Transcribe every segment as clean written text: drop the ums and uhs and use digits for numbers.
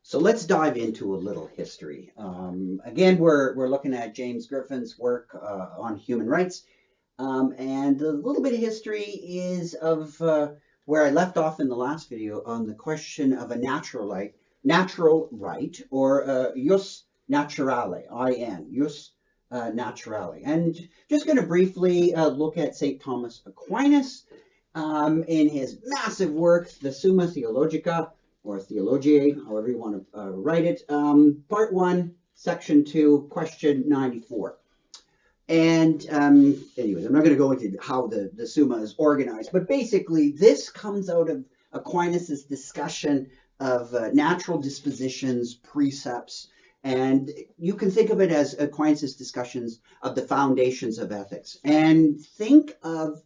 So let's dive into a little history. Again, we're looking at James Griffin's work on human rights. And a little bit of history is of where I left off in the last video on the question of a natural right, or jus naturale, I-N, jus naturale. And just going to briefly look at St. Thomas Aquinas in his massive work, the Summa Theologica, or Theologiae, however you want to write it, part 1, section 2, question 94. And anyways, I'm not going to go into how the Summa is organized, but basically this comes out of Aquinas' discussion of natural dispositions, precepts, and you can think of it as Aquinas' discussions of the foundations of ethics. And think of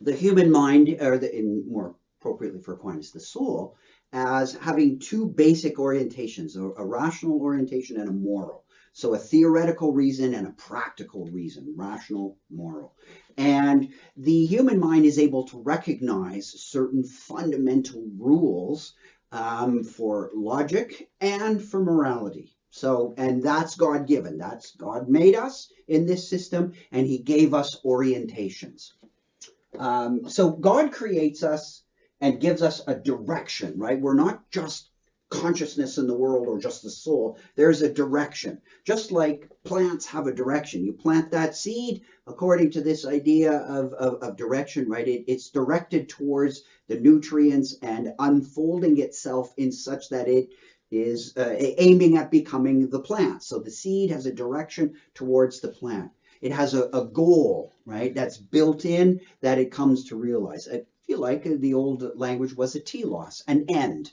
the human mind, or more appropriately for Aquinas, the soul, as having two basic orientations, a rational orientation and a moral. So a theoretical reason and a practical reason, rational, moral. And the human mind is able to recognize certain fundamental rules for logic and for morality. So, and that's God-given. That's God made us in this system, and he gave us orientations. So God creates us and gives us a direction, right? We're not just consciousness in the world or just the soul. There's a direction. Just like plants have a direction. You plant that seed according to this idea of direction, right? It's directed towards the nutrients and unfolding itself in such that it is aiming at becoming the plant. So the seed has a direction towards the plant. It has a goal, right? That's built in that it comes to realize. I feel like the old language was a telos, an end.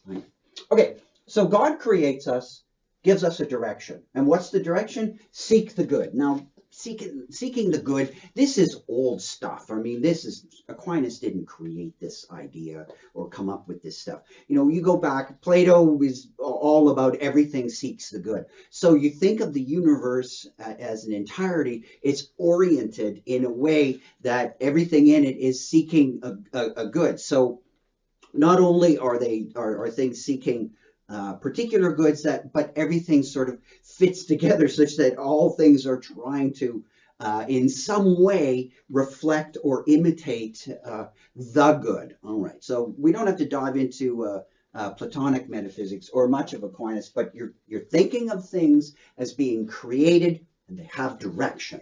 Right? Okay, so God creates us, gives us a direction. And what's the direction? Seek the good. Now, seeking the good, this is old stuff. I mean, Aquinas didn't create this idea or come up with this stuff. You know, you go back, Plato is all about everything seeks the good. So you think of the universe as an entirety, it's oriented in a way that everything in it is seeking a good. So not only are things seeking particular goods, but everything sort of fits together such that all things are trying to, in some way, reflect or imitate the good. All right, so we don't have to dive into Platonic metaphysics or much of Aquinas, but you're thinking of things as being created and they have direction.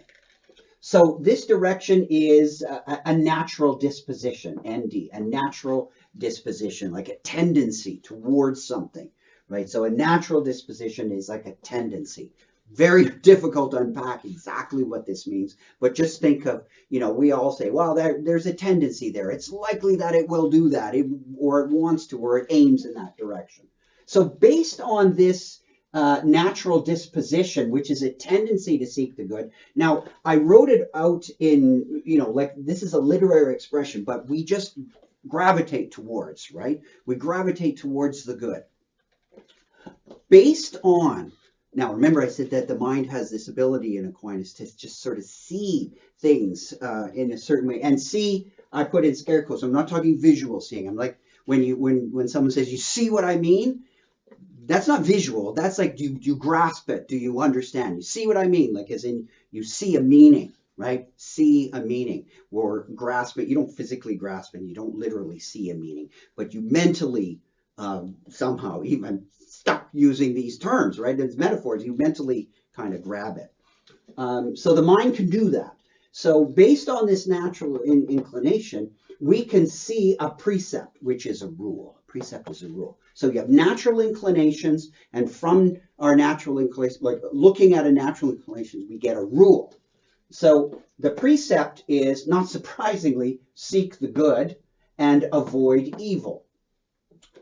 So this direction is a natural disposition, ND, a natural disposition, like a tendency towards something, right? So a natural disposition is like a tendency. Very difficult to unpack exactly what this means, but just think of, you know, we all say, well, there's a tendency there. It's likely that it will do that, or it wants to, or it aims in that direction. So based on this natural disposition, which is a tendency to seek the good. Now, I wrote it out in, you know, like this is a literary expression, but we just gravitate towards, right? We gravitate towards the good. Based on, now remember I said that the mind has this ability in Aquinas to just sort of see things in a certain way. And see, I put in scare quotes. I'm not talking visual seeing. I'm like, when someone says, you see what I mean? That's not visual. That's like, do you grasp it? Do you understand? You see what I mean? Like, as in, you see a meaning, right? See a meaning, or grasp it. You don't physically grasp it. You don't literally see a meaning, but you mentally somehow, even stuck using these terms, right? As metaphors, you mentally kind of grab it. So the mind can do that. So based on this natural inclination, we can see a precept, which is a rule. A precept is a rule. So you have natural inclinations, and from our natural inclinations, like looking at a natural inclination, we get a rule. So the precept is, not surprisingly, seek the good and avoid evil.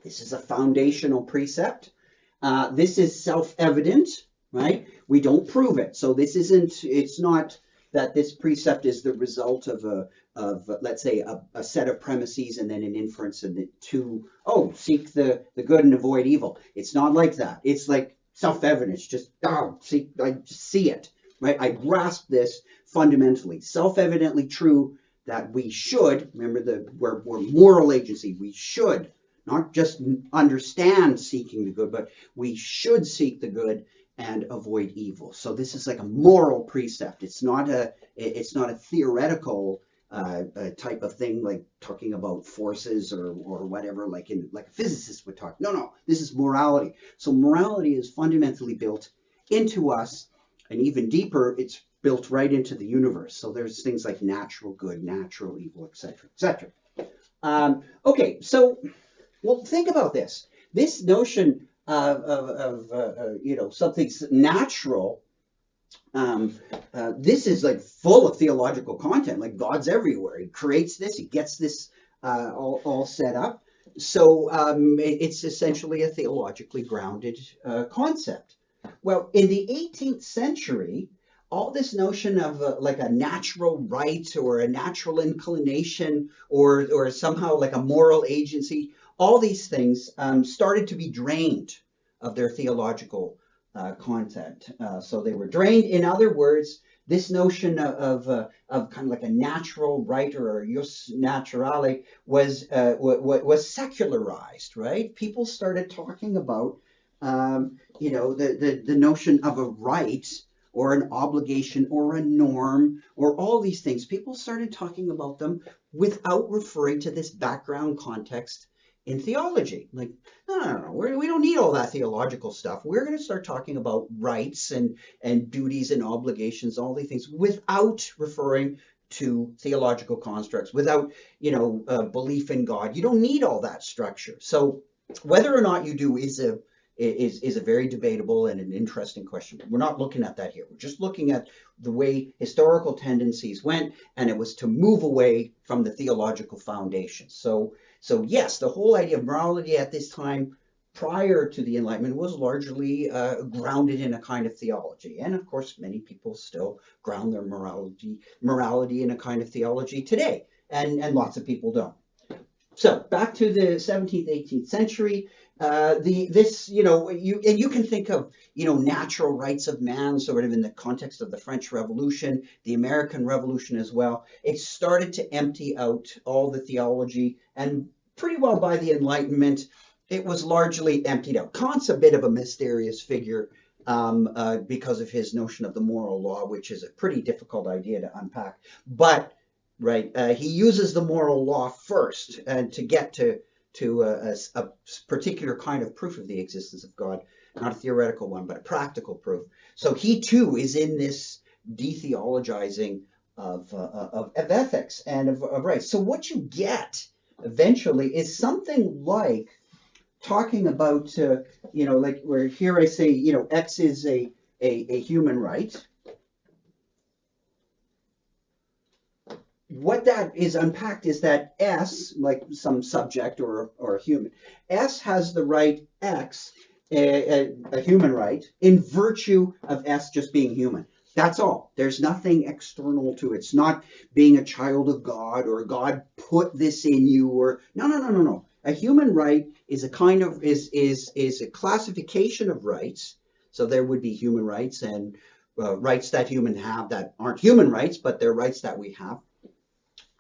This is a foundational precept. This is self-evident, right? We don't prove it. So this isn't, it's not that this precept is the result of let's say, a set of premises and then an inference and seek the good and avoid evil. It's not like that. It's like self-evident. Just, I just see it, right? I grasp this fundamentally. Self-evidently true that we should, remember we're moral agency, we should not just understand seeking the good, but we should seek the good and avoid evil. So this is like a moral precept. It's not a theoretical type of thing, like talking about forces or whatever, like a physicist would talk. No, no, this is morality. So morality is fundamentally built into us, and even deeper, it's built right into the universe. So there's things like natural good, natural evil, etc., etc. Okay, so well, think about this. This notion of something's natural. This is like full of theological content. Like God's everywhere. He creates this. He gets this all set up. So it's essentially a theologically grounded concept. Well, in the 18th century, all this notion of like a natural right or a natural inclination or somehow like a moral agency, all these things started to be drained of their theological content. So they were drained. In other words, this notion of kind of like a natural right or a jus naturale was secularized, right? People started talking about the notion of a right or an obligation or a norm or all these things. People started talking about them without referring to this background context in theology. Like, no, we don't need all that theological stuff. We're going to start talking about rights and duties and obligations, all these things, without referring to theological constructs, without, belief in God. You don't need all that structure. So whether or not you do is a very debatable and an interesting question. We're not looking at that here. We're just looking at the way historical tendencies went, and it was to move away from the theological foundation. So yes, the whole idea of morality at this time prior to the Enlightenment was largely grounded in a kind of theology. And of course, many people still ground their morality in a kind of theology today, and lots of people don't. So back to the 17th, 18th century, you can think of natural rights of man sort of in the context of the French Revolution, the American Revolution as well. It started to empty out all the theology, and pretty well by the Enlightenment, it was largely emptied out. Kant's a bit of a mysterious figure because of his notion of the moral law, which is a pretty difficult idea to unpack. But he uses the moral law first to get to a particular kind of proof of the existence of God, not a theoretical one, but a practical proof. So he too is in this detheologizing of ethics and of rights. So what you get eventually is something like talking about, like where here I say, X is a human right. What that is unpacked is that S, like some subject or a human, S has the right X, a human right, in virtue of S just being human. That's all. There's nothing external to it. It's not being a child of God or God put this in you or no. A human right is a kind of is a classification of rights. So there would be human rights and rights that humans have that aren't human rights, but they're rights that we have.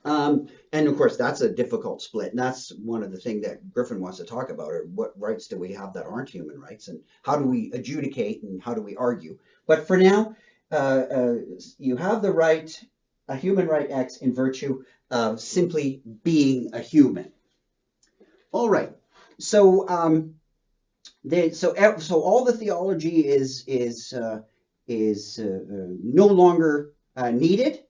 And of course, that's a difficult split. And that's one of the things that Griffin wants to talk about, or what rights do we have that aren't human rights, and how do we adjudicate and how do we argue. But for now, you have the right, a human right X, in virtue of simply being a human. All right. So so all the theology is no longer needed.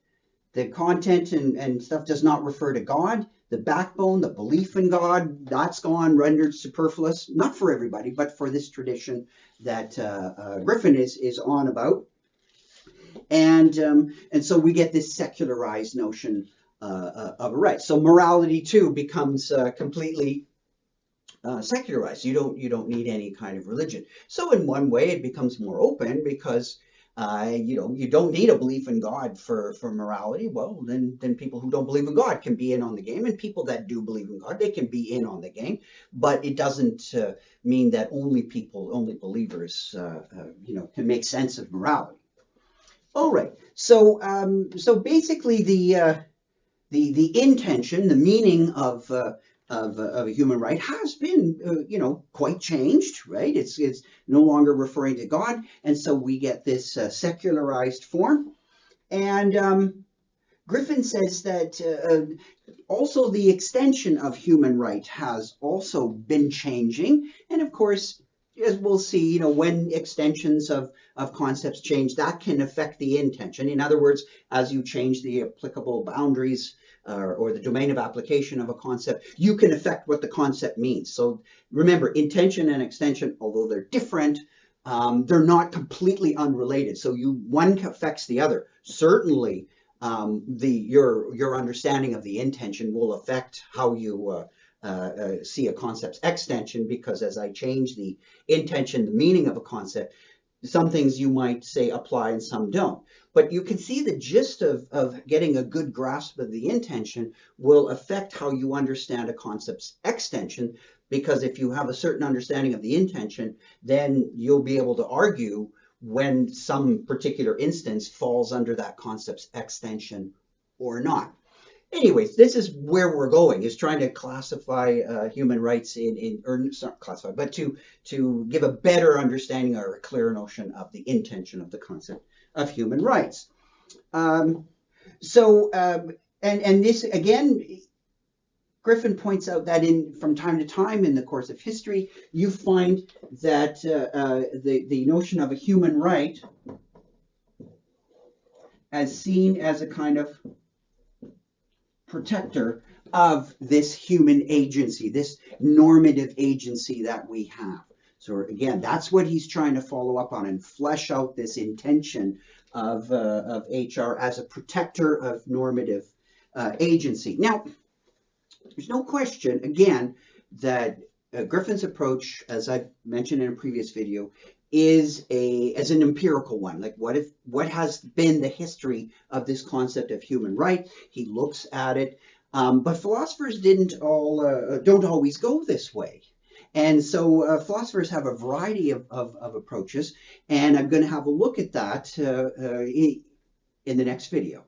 The content and stuff does not refer to God. The backbone, the belief in God, that's gone, rendered superfluous. Not for everybody, but for this tradition that Griffin is on about. And so we get this secularized notion of a right. So morality too becomes completely secularized. You don't need any kind of religion. So in one way, it becomes more open because you don't need a belief in God for morality. Well, then people who don't believe in God can be in on the game, and people that do believe in God, they can be in on the game. But it doesn't mean that only believers, can make sense of morality. All right. So basically, the intention, the meaning of of a human right has been, quite changed, right? It's no longer referring to God, and so we get this secularized form. And Griffin says that also the extension of human right has also been changing, and of course, as we'll see, when extensions of concepts change, that can affect the intention. In other words, as you change the applicable boundaries or the domain of application of a concept, you can affect what the concept means. So remember, intention and extension, although they're different, they're not completely unrelated. So one affects the other. Certainly, your understanding of the intention will affect how you see a concept's extension, because as I change the intention, the meaning of a concept, some things you might say apply and some don't. But you can see the gist of getting a good grasp of the intention will affect how you understand a concept's extension, because if you have a certain understanding of the intention, then you'll be able to argue when some particular instance falls under that concept's extension or not. Anyways, this is where we're going, is trying to classify human rights or not classify, but to give a better understanding or a clearer notion of the intention of the concept of human rights. And this, again, Griffin points out that from time to time in the course of history, you find that the notion of a human right as seen as a kind of protector of this human agency, this normative agency that we have. So again, that's what he's trying to follow up on and flesh out this intention of HR as a protector of normative agency. Now, there's no question, again, that Griffin's approach, as I've mentioned in a previous video, is an empirical one. Like, what has been the history of this concept of human right? He looks at it, but philosophers don't always go this way. And so philosophers have a variety of approaches, and I'm going to have a look at that in the next video.